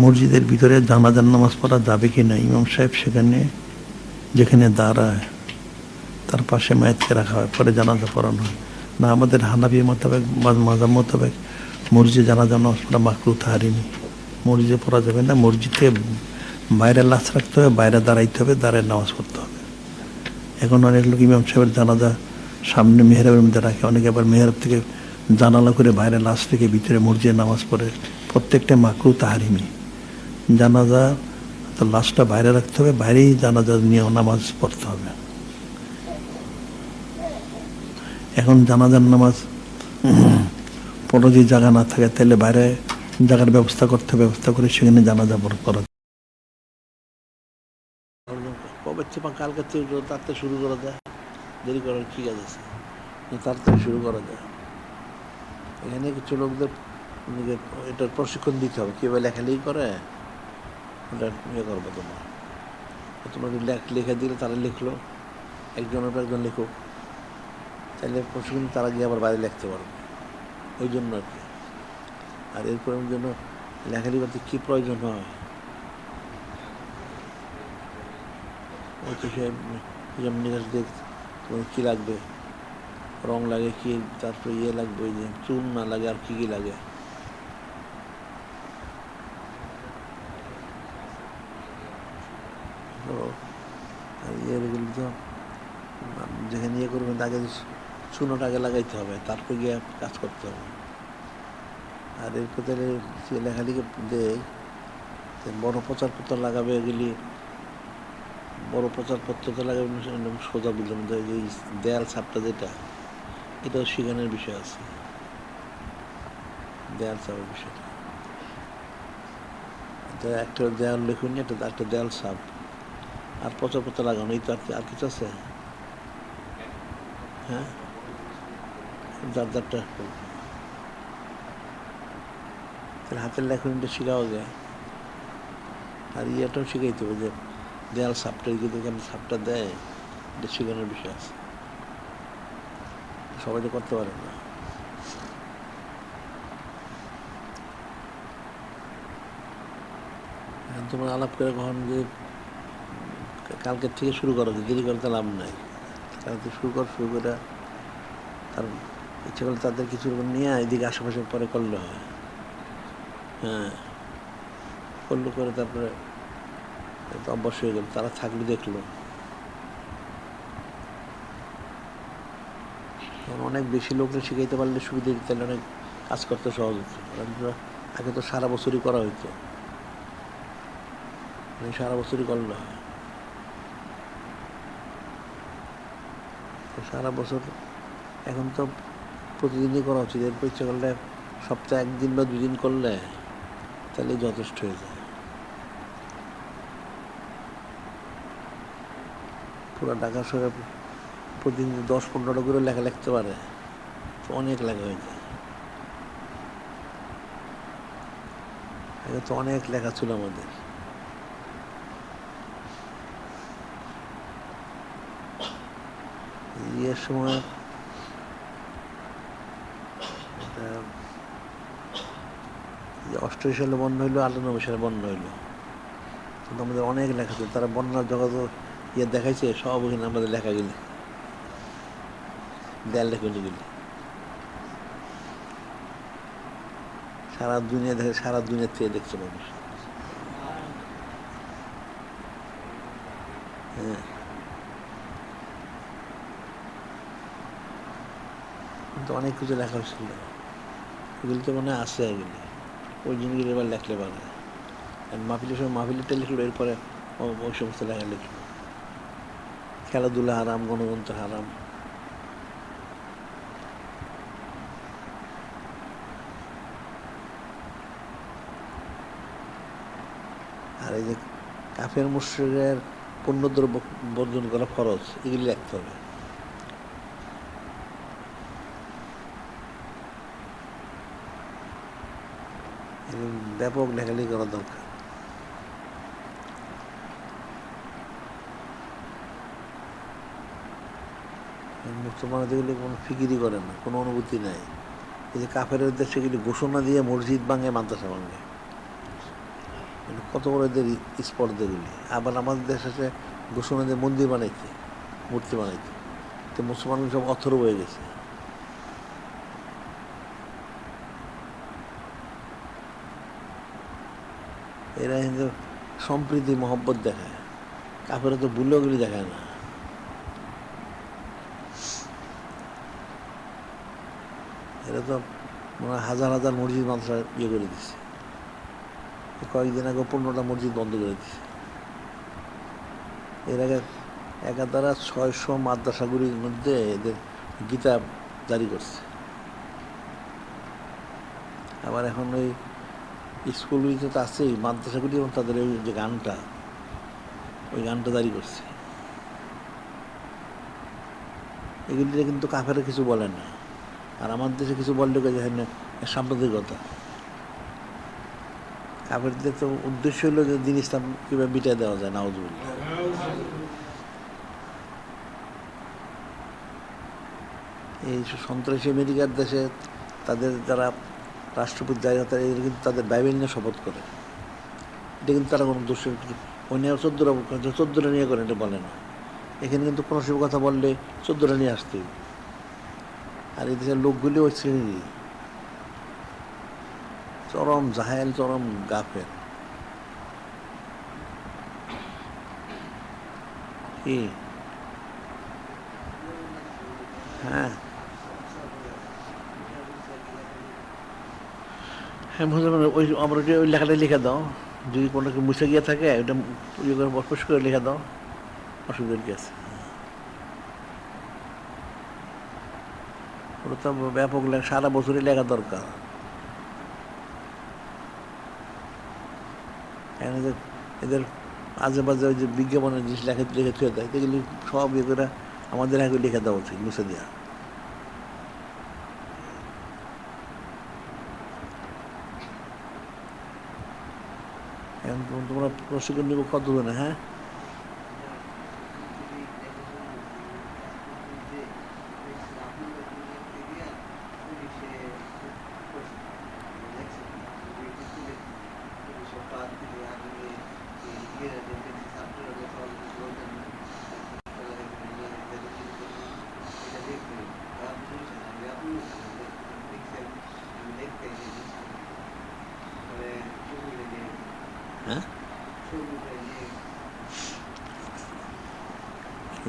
মসজিদের ভিতরে জানাজার নামাজ পড়া যাবে কি না, ইমাম সাহেব সেখানে যেখানে দাঁড়ায় তার পাশে মায়েতকে রাখা হয়, পরে জানাজা পড়ানো হয় না। আমাদের হানাফি মোতাবেক মাযহাব মোতাবেক মসজিদে জানাজা নামাজ পড়া মাকরুহ তাহরিমি, মসজিদে পড়া যাবে না। মসজিদে বাইরে লাশ রাখতে হবে, বাইরে দাঁড়াইতে হবে, দাঁড়ায় নামাজ পড়তে হবে। এখন অনেক লোক ইমাম সাহেবের জানাজা সামনে মেহরাবের মধ্যে রাখে, অনেকে আবার মেহরাব থেকে জানালা করে বাইরে লাশ রেখে ভিতরে মসজিদে নামাজ পড়ে। প্রত্যেকটা মাকরুহ তাহরিমি। জানাজা তো লাশটা বাইরে রাখতে হবে, বাইরেই জানাজা নিয়ে নামাজ পড়তে হবে। এখন জানাজার নামাজ পড়ে যদি জায়গা না থাকে তাহলে বাইরে জায়গার ব্যবস্থা করতে, ব্যবস্থা করে সেখানে জানাজা পড়া। কালকে তাড়াতাড়ি শুরু করা যায়, দেরি করার কি কাজ আছে, তাড়াতাড়ি শুরু করা যায়। এখানে কিছু লোকদের এটার প্রশিক্ষণ দিতে হবে, কীভাবে লেখালেখি করে ওটা ইয়ে করবো। তোমার লেখা দিলে তারা লিখলো, একজনের পর একজন লেখুক, তাহলে প্রশিক্ষণ তারা গিয়ে আবার বাইরে লিখতে পারবে। ওই জন্য আর কি। আর এরপর জন্য লেখালেখি করতে কী প্রয়োজন হয়, ওই তো সে নিকাশ দেখ তোমার কী লাগবে, রং লাগে কি, তারপরে ইয়ে লাগবে, ওই যে চুন না লাগে, আর কী কী লাগে। তো ইয়েগুলো তো যেখানে ইয়ে করবেন আগে চুনোটা আগে লাগাইতে হবে, তারপর গিয়ে কাজ করতে হবে। আর এরপর তাহলে লেখালেখি দেয় বড় প্রচারপত্র লাগাবে, এগুলি বড় প্রচারপত্র তো লাগাবে সোজা বুঝলাম। এই দেয়াল ছাপটা যেটা, এটাও শিখানোর বিষয় আছে, দেয়াল ছাপের বিষয়টা। একটা দেয়াল লিখুন, এটা একটা দেয়াল ছাপ, আর প্রচারপত্র লাগানো, এই তো আর কিছু আছে। হ্যাঁ, যারটা হাতের লেখনটা শিখাও যায়। আর ইয়েটাও শিখাইতে হবে যে দেয়াল ছাপটা কেমন ছাপটা দেয়, এটা শিখানোর বিষয় আছে। সবাই তো করতে পারে না। এখন তোমার আলাপ করে কখন যে কালকের থেকে শুরু করো, দেরি করতে লাভ নাই। কালকে শুরু করে তার ইচ্ছে করলে তাদের কিছু নিয়ে এদিকে আশেপাশে পরে করলে হয়। হ্যাঁ, করলে করে তারপরে অভ্যাস হয়ে গেল, তারা থাকলে দেখলো। অনেক বেশি লোকরা শিখাইতে পারলে সুবিধা দিতে, তাহলে অনেক কাজ করতে সহজ হতো। আগে তো সারা বছরই করা হইতো, সারা বছরই করলে হয়। সারা বছর এখন তো প্রতিদিনই করা উচিত। এরপর ইচ্ছা করলে সপ্তাহে একদিন বা দুদিন করলে তাহলে যথেষ্ট হয়ে যায়। পুরো ঢাকা শহরে প্রতিদিন 10-15টা করে লেখা লিখতে পারে, তো অনেক লেখা হয়ে যায়। আগে তো অনেক লেখা ছিল আমাদের। ইয়ের সময় অষ্টআশি সালে বন্যা হইলো, 98 সালে বন্যা হইলো, কিন্তু আমাদের অনেক লেখা ছিল। তারা বন্যার জগৎ ইয়ে দেখাইছে সব, ওখানে আমাদের লেখা গেলে দেয়াল লেখা গেলে সারা দুনিয়া দেখে, সারা দুনিয়ার থেকে দেখছে মানুষ। হ্যাঁ, কিন্তু অনেক কিছু লেখা হয়েছিল, এগুলি তো মনে হয় আছে। এগুলি ওই জিনিসগুলো এবার লেখলে পারে। মাহফিলের সময় মাহফিলটা লিখলো, এরপরে ওই সমস্ত লেখা লিখলো। খেলাধুলা হারাম, গণতন্ত্র হারাম। আর এই যে কাফের মুশরিকের পণ্যদ্রব্য বর্জন করা ফরজ, এগুলি লিখতে হবে। ব্যাপক লেখালেখি করা দরকার। মুসলমানদের এগুলি কোনো ফিকিরই করে না, কোনো অনুভূতি নাই। এই যে কাফের দেশে এগুলি ঘোষণা দিয়ে মসজিদ ভাঙে, মাদ্রাসা ভাঙে। কত বড় এদের স্পট যেগুলি। আবার আমাদের দেশ আছে ঘোষণাদের মন্দির বানাইছে, মূর্তি বানাইছে, তো মুসলমান সব অথর্ব হয়ে গেছে। এরা কিন্তু সম্প্রীতি মহব্বত দেখায়, কাপড়ে তো বুল্লগুলি দেখায় না। এরা তো মনে হয় হাজার হাজার মসজিদ মাদ্রাসা ইয়ে করে দিচ্ছে। কয়েকদিন আগে 15টা মসজিদ বন্ধ করে দিচ্ছে। এর আগে একাধারা 600 মাদ্রাসাগুলির মধ্যে এদের গীতা জারি করছে। আবার এখন ওই স্কুলগুলিতে তো আছেই, মাদ্রাসাগুলি এবং তাদের ওই যে গানটা, ওই গানটা জারি করছে। এগুলিতে কিন্তু কাফেরে কিছু বলে না, আর আমার দেশে কিছু বললে সাম্প্রদায়িকতা। কাফেরদের তো উদ্দেশ্য হলো যে দিন ইসলাম কীভাবে বিটায় দেওয়া যায়, নাউজুবিল্লাহ। এই সন্ত্রাসী আমেরিকার দেশে তাদের যারা রাষ্ট্রপতি যায়, এদের কিন্তু তাদের বাইবেল নিয়ে শপথ করে। এটা কিন্তু তারা কোনো দোষ, অন্য 14টা নিয়ে করে, এটা বলে না। এখানে কিন্তু কোনো সব কথা বললে 14টা নিয়ে আসতেই। আর এই দেশের লোকগুলি ওই শ্রেণীরই, চরম জাহেল, চরম গাফের। কি হ্যাঁ হ্যাঁ, ওই আমরা ওই লেখাটা লিখে দাও, যদি কোনো মুছে গিয়ে থাকে ওইটা ইয়ে করে বসবস করে লিখে দাও, অসুবিধার কি আছে। ওটা তো ব্যাপক সারা বছরই লেখা দরকার। এদের আজে বাজে ওই যে বিজ্ঞাপনের জিনিস লিখে থুয়ে দেয়, এগুলি সব ইয়ে করে আমাদের আগে লিখে দেওয়া উচিত, মুছে দেওয়া। এখন তোমরা প্রশিক্ষণ নিব কতজনে? হ্যাঁ, হ্যাঁ,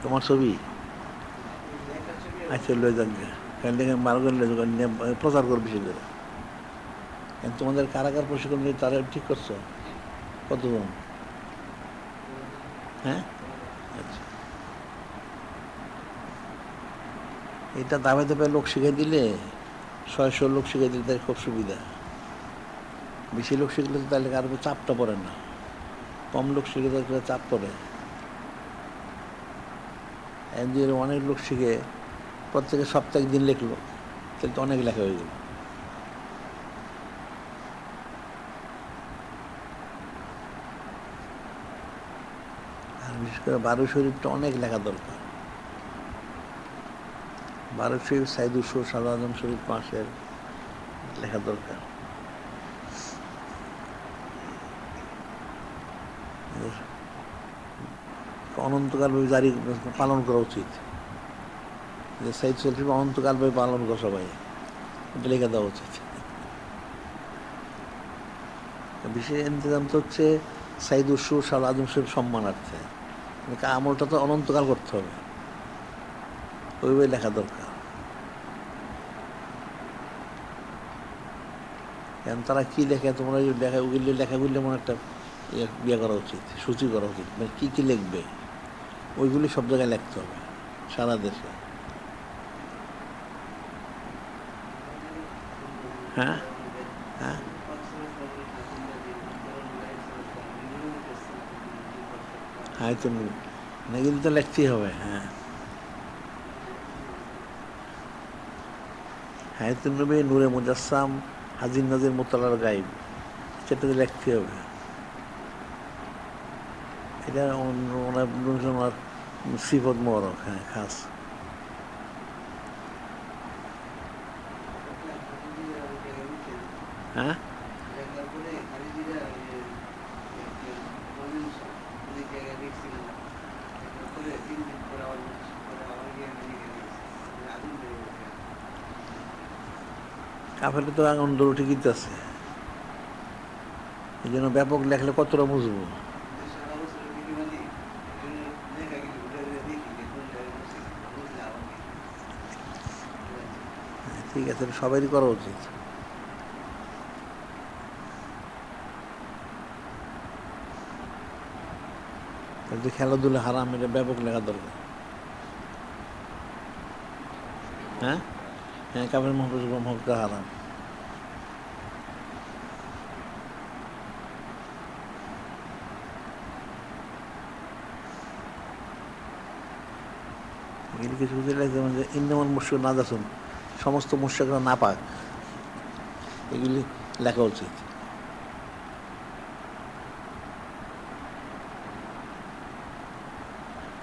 তোমার ছবি আচ্ছা লয়ে যাবে, মার করে প্রচার করো বেশি করে। তোমাদের কারাগার প্রশিক্ষণ নিয়ে তারা ঠিক করছো কতজন? হ্যাঁ, আচ্ছা, এটা দামে দামে লোক শিখাই দিলে, 600 লোক শিখাই দিলে তাই খুব সুবিধা। বেশি লোক শিখলে তো তাহলে কারো চাপটা পড়ে না, কম লোক শিখে তাহলে চাপ পড়ে। যদি অনেক লোক শিখে প্রত্যেকে সপ্তাহে একদিন লিখলো, তাহলে তো অনেক লেখা হয়ে গেল। আর বিশেষ করে 12 শরীফটা অনেক লেখা দরকার। 12 শরীফ, সাইদুর শরীফ, সাদা আজম শরীফ, মাসের লেখা দরকার। অনন্তকালভাবে জারি পালন করা উচিত, যে সাইদ শরীফ অনন্তকালভাবে পালন করা সবাই, এটা লেখা দেওয়া উচিত। বিশেষ ইন্তজাম তো হচ্ছে সাইদুর সুর, সাদা আজম শরীফ সম্মানার্থে, আমলটা তো অনন্তকাল করতে হবে, ওইভাবে লেখা দরকার। কারণ তারা কী লেখে, তোমরা লেখা ওগুলি লেখাগুলি এমন একটা ইয়ে করা উচিত, সূচি করা উচিত, মানে কী কী লিখবে ওইগুলি সব জায়গায় লিখতে হবে সারা দেশে। হ্যাঁ, হ্যাঁ, হ্যাঁ, তো এগুলি তো লিখতেই হবে। হ্যাঁ, হায়াতুন নবী, নূরে মুজাসসাম, হাজির নাজির, মোতালার গাইব, সেটা তো লিখতে হবে। এটা ওনার সিফত মোবারক, হ্যাঁ, খাস। হ্যাঁ, কাফেলে তো আঙুল দৌড় ঠিকই তো আছে, এই জন্য ব্যাপক লেখলে কতটা বুঝবো। ঠিক আছে, সবারই করা উচিত। যে খেলাধুলা হারাম, এটা ব্যাপক লেখা দরকার। হ্যাঁ হ্যাঁ, কাফের মহব্বত হারাম। এগুলি কিছু কিছু লেখা, যেমন যে ইন্দামান মুশরিক নাজাসুন, সমস্ত মুশরিকরা নাপাক, এগুলি লেখা উচিত।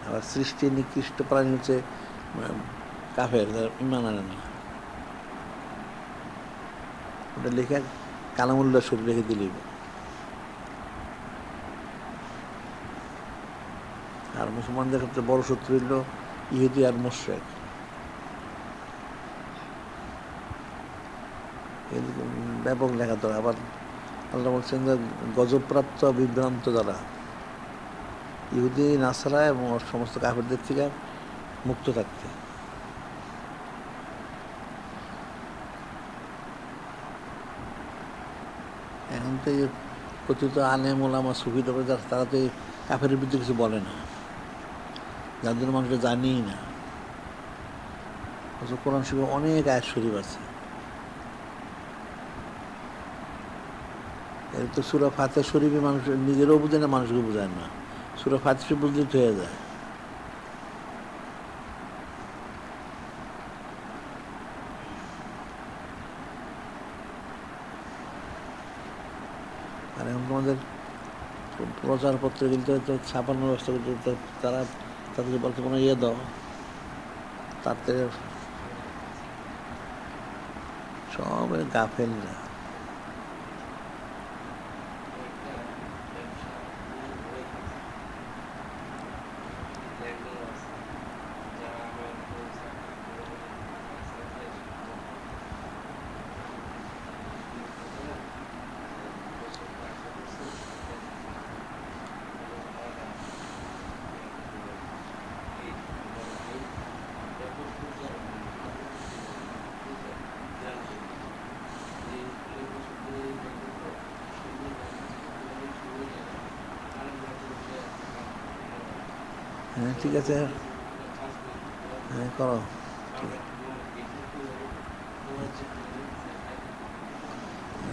আবার সৃষ্টি নিকৃষ্ট প্রাণী হচ্ছে কাফের, যারা ঈমান আনে না, ওটা লেখা কালামুল্লাহ শরীফ রেখে দিলেই। আর মুসলমানদের ক্ষেত্রে বড় শত্রু হইল ইহুদি আর মুশরিক। ব্যাপক লেখা তো। আবার আল্লাহ বলছেন যে গজবপ্রাপ্ত বিভ্রান্ত যারা, ইহুদি নাসারা এবং সমস্ত কাফেরদের থেকে মুক্ত থাকতে। এখন তো এই কথিত আলেম ওলামা সুফি দরবার যারা, তারা তো এই কাফের বিরুদ্ধে কিছু বলে না, যার জন্য মানুষটা জানিই না। অথচ কোরআন শরীফে অনেক আয়াত শরীফ আছে। এর তো সূরা ফাতিহা শরীফে মানুষ নিজেরও বোঝে না, মানুষকে বোঝায় না। সূরা ফাতিহা শরীফ বুঝলেই তো হয়ে যায়। আর এখন তোমাদের প্রচারপত্রে কিন্তু ছাপানোর ব্যবস্থা করতে, তারা তাদেরকে বলতে কোনো ইয়ে দাও, তার থেকে সব গাফেলরা। হ্যাঁ ঠিক আছে, হ্যাঁ করো, ঠিক আছে।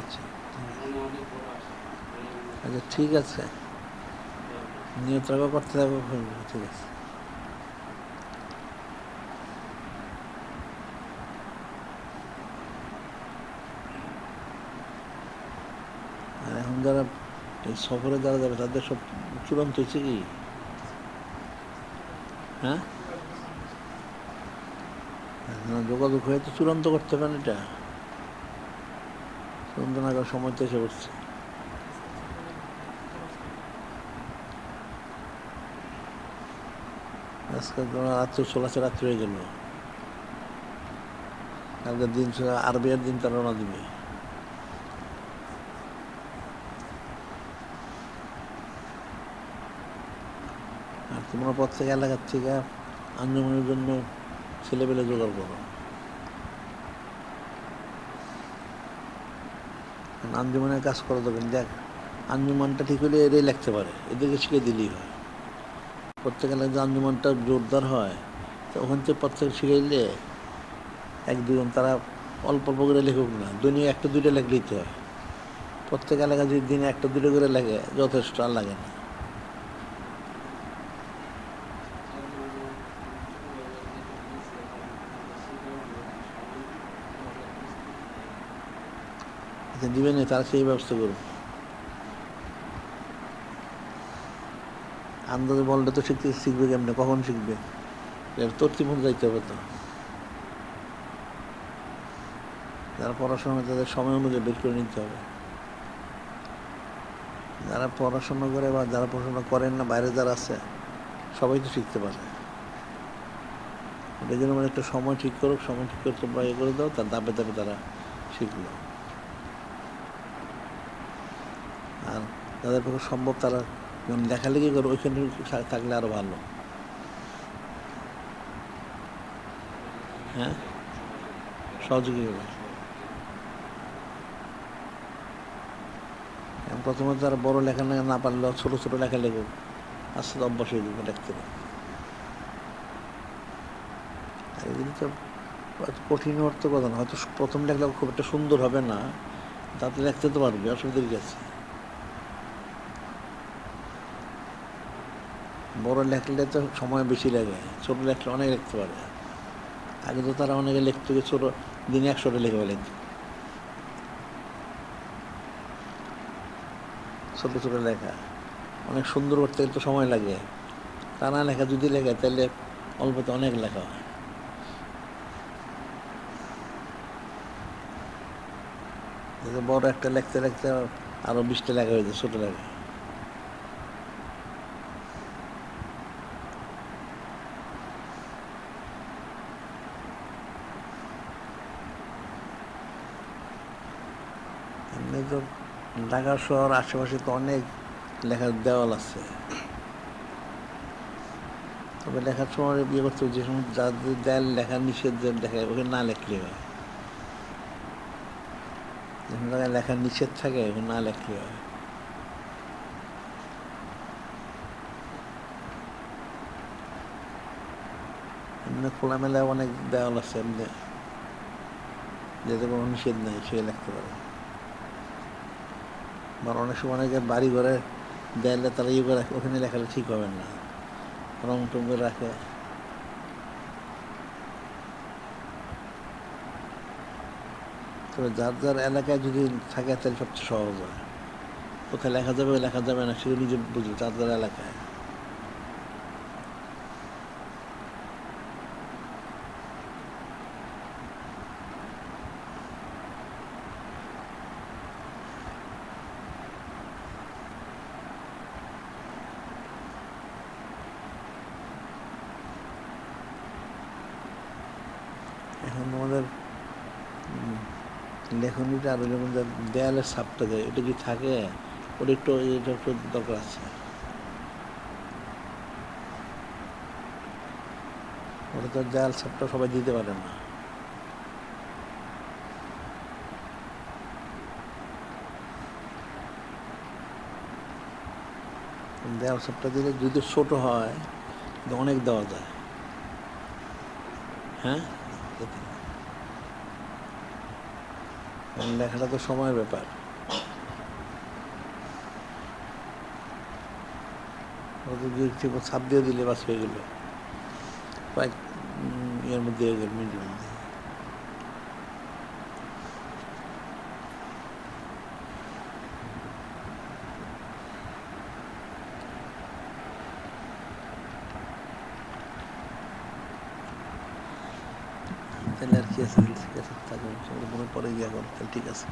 আচ্ছা আচ্ছা ঠিক আছে, নিয়ত রাখো, করতে থাকো, ঠিক আছে। আর এখন যারা এই সফরে যারা যাবে, তাদের সব চূড়ান্ত হয়েছে কি? হ্যাঁ, যোগাযোগ হয়ে তো চূড়ান্ত করতে পারেন, এটা চূড়ান্ত না করার সময় তো এসে পড়ছে। আজকে রাত্রে চলাচল রাত্রি হয়ে গেল, কালকে দিন আরবিয়ার দিন তারা রওনা দিবে। আর তোমরা প্রত্যেক এলাকার থেকে আঞ্জুমানের জন্য ছেলেপেলে জোগাড় করো। আঞ্জুমানের কাজ করা যাবেন, দেখ আঞ্জুমানটা ঠিক হলে এরাই লিখতে পারে, এদেরকে শিখে দিলেই হয়। প্রত্যেক এলাকায় যে আঞ্জুমানটা জোরদার হয়, তো ওখান থেকে প্রত্যেক শিখাইলে এক দুজন তারা অল্প অল্প করে লেখুক না, দুনিয়া একটা দুইটা লেখলেই তো হয়। প্রত্যেক এলাকায় যদি দিনে একটা দুটো করে লেখে যথেষ্ট, আর লাগে না। দিবেন তারা সেই ব্যবস্থা করুন। আন্দাজে বললে তো শিখবে কেমনে, কখন শিখবে? তর্তিব যাইতে হবে তো। যারা পড়াশোনা, তাদের সময় অনুযায়ী বের করে নিতে হবে। যারা পড়াশোনা করে বা যারা পড়াশোনা করেন না, বাইরে যারা আছে, সবাই তো শিখতে পারে। এই জন্য মানে একটা সময় ঠিক করুক, সময় ঠিক করে তোমরা ইয়ে করে দাও, তার ধাপে ধাপে তারা শিখলো। আর যাদের পক্ষে সম্ভব তারা যখন লেখালেখি করে ওইখানে থাকলে আরো ভালো। হ্যাঁ, সহযোগী হবে। প্রথমে তারা বড় লেখা না পারলেও ছোট ছোট লেখা লেখুক, আস্তে আস্তে অভ্যাস হয়ে যাবে লিখতে। আর এগুলি তো কঠিন অর্থ কথা না, হয়তো প্রথম লেখলে খুব একটা সুন্দর হবে না, তাতে লিখতে তো পারবে, অসুবিধার কি আছে? বড় লেখলে তো সময় বেশি লাগে, ছোট লেখলে অনেক লিখতে পারে। আগে তো তারা অনেকে লিখতে গিয়ে ছোট দিনে 100টা লিখে ফেলেন, ছোট ছোট লেখা অনেক সুন্দর করতে গেলে তো সময় লাগে। টানা লেখা যদি লেখে তাহলে অল্পতে অনেক লেখা হয়। বড় একটা লিখতে লিখতে আরো 20টা লেখা হয়ে যায় ছোট লেখা। এমনি তো ঢাকা শহর আশেপাশে তো অনেক লেখার দেওয়াল আছে, তবে লেখার সময় ইয়ে করতে হবে, যে সময় যাদের দেয়াল লেখা নিষেধ দেখে ওখানে না লেখলে হয়। যেখানে জায়গায় লেখার নিষেধ থাকে ওখানে না লেখলে হয়। এমনি খোলামেলা অনেক দেওয়াল আছে এমনি, যাতে কোনো নিষেধ নেই, সে লিখতে পারে। বা অনেক সময় অনেকে বাড়ি ঘরে দেয়ালে তারা ইয়ে করে রাখে, ওখানে লেখালে ঠিক হবে না, রং টং করে রাখে। তবে যার যার এলাকায় যদি থাকে তাহলে সবচেয়ে সহজ হয়। কোথায় লেখা যাবে লেখা যাবে না সেটা নিজে বুঝবে, যার যার এলাকায়। এখন আমাদের লেখনীটা আরো যেমন দেয়ালের ছাপটা দেয়, এটা যদি থাকে ওটা একটু দরকার আছে। ওটা তো দেয়াল ছাপটা সবাই দিতে পারে না। দেয়াল ছাপটা দিলে যদি ছোট হয় অনেক দেওয়া যায়। হ্যাঁ, লেখাটা তো সময়ের ব্যাপার। ছাপ দিয়ে দিলে বাস হয়ে গেল, কয়েক এর মধ্যে হয়ে গেল, মিনিটের মধ্যে। তাহলে আর কি আছে, ঠিক আছে, থাকুন, মনে পড়ে গিয়ে এখন, তাহলে ঠিক আছে।